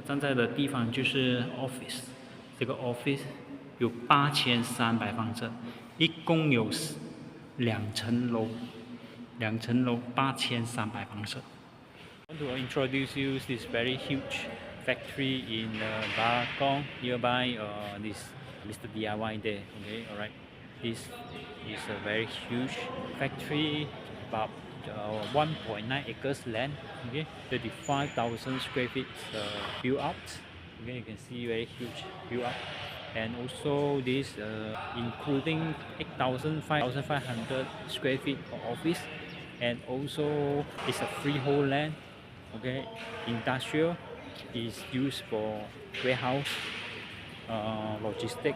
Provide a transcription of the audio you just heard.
站在的地方就是 office，这个 office 有8300方尺，一共有2层楼，2层楼8300方尺。I want to introduce you this very huge factory in Balakong, nearby this Mr. DIY there. Okay, alright. This is a very huge factory, about 1.9 acres land. Okay, 35,000 square feet built out. Okay, you can see very huge built up, and also this including 5,500 square feet of office, and also it's a freehold land. Okay, industrial is used for warehouse, logistic,